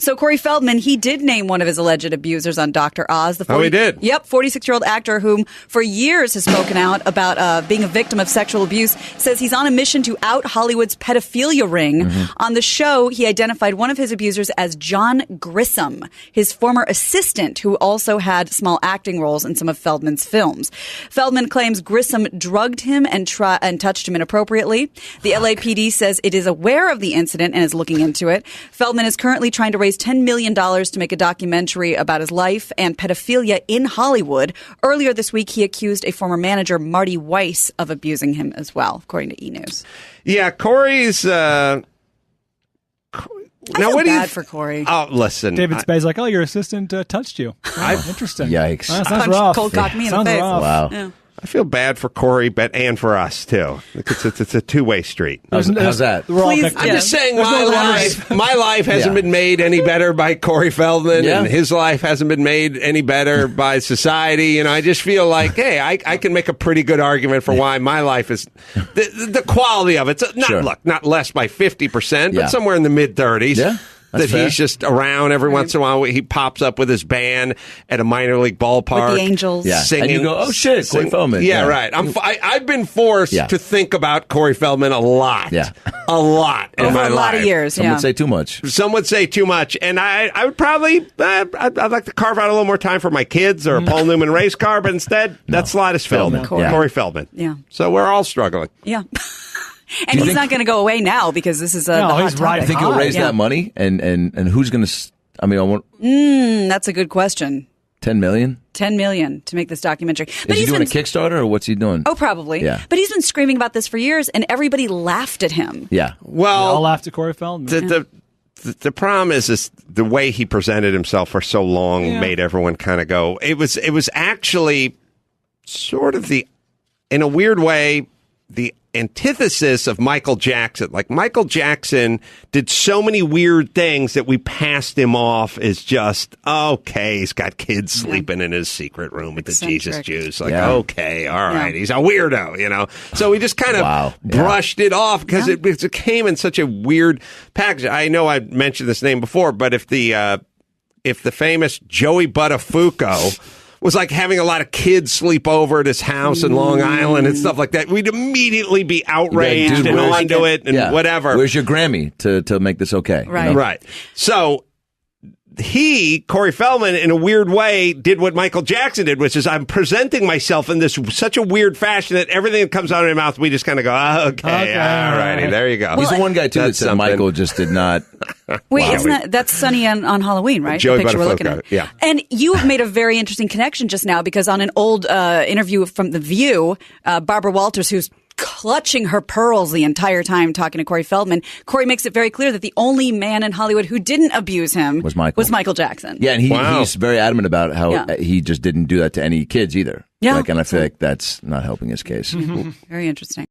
So Corey Feldman, he did name one of his alleged abusers on Dr. Oz. He did? Yep, 46-year-old actor whom for years has spoken out about being a victim of sexual abuse, says he's on a mission to out Hollywood's pedophilia ring. On the show, he identified one of his abusers as John Grissom, his former assistant, who also had small acting roles in some of Feldman's films. Feldman claims Grissom drugged him and touched him inappropriately. The LAPD says it is aware of the incident and is looking into it. Feldman is currently trying to raise $10 million to make a documentary about his life and pedophilia in Hollywood. Earlier this week, he accused a former manager, Marty Weiss, of abusing him as well, according to E! News. Yeah, Corey's... I feel bad for Corey. Oh, listen. David Spay's like, your assistant touched you. Interesting. Yikes. Sounds rough. Cold cocked me in the face. Rough. Wow. Yeah. I feel bad for Corey, and for us, too. It's a two-way street. How's that? Please, I'm just saying my life hasn't Yeah. been made any better by Corey Feldman, Yeah. and his life hasn't been made any better by society. I just feel like, hey, I can make a pretty good argument for why my life is the quality of it's not less by 50%, but somewhere in the mid-30s. Yeah. That's fair. He's just around every once in a while. He pops up with his band at a minor league ballpark. With the Angels. Yeah. Singing. And you go, oh, shit, Corey Feldman. Yeah, right. I've been forced to think about Corey Feldman a lot. Yeah. A lot in Over my a lot life. of years, Some would say too much. Some would say too much. And I would probably, I'd like to carve out a little more time for my kids or a Paul Newman race car, but instead, that slot is filled. Feldman. Corey Feldman. Yeah. So we're all struggling. Yeah. And he's not going to go away now because this is the hot he's right. topic. I think he'll raise that money, and who's going to? I want That's a good question. $10 million. $10 million to make this documentary. But Is he doing a Kickstarter or what's he doing? Oh, probably. Yeah. But he's been screaming about this for years, and everybody laughed at him. Yeah. Well, I'll laugh to Corey Feldman. The problem is the way he presented himself for so long made everyone kind of go. It was actually sort of in a weird way, the antithesis of Michael Jackson. Like, Michael Jackson did so many weird things that we passed him off as just, okay, he's got kids sleeping in his secret room with the Jesus Jews. Like, okay, all right, he's a weirdo, So we just kind of brushed it off because it came in such a weird package. I know I mentioned this name before, but if the famous Joey Buttafuoco was like having a lot of kids sleep over at his house in Long Island and stuff like that, we'd immediately be outraged and onto it and whatever. Where's your Grammy to make this okay? Right. Right. So Corey Feldman, in a weird way, did what Michael Jackson did, which is I'm presenting myself in this such a weird fashion that everything that comes out of my mouth, we just kind of go, okay, all righty, there you go. He's the one guy, too, that said Michael just did not. Wait, that's Sunny on Halloween, right? Joey the picture we're looking Buttafuoco, at. yeah. And you made a very interesting connection just now because on an old interview from The View, Barbara Walters, who's clutching her pearls the entire time talking to Corey Feldman, Corey makes it very clear that the only man in Hollywood who didn't abuse him was Michael Jackson. Yeah, and he's very adamant about how he just didn't do that to any kids either. Yeah. And I feel like that's not helping his case. Very interesting.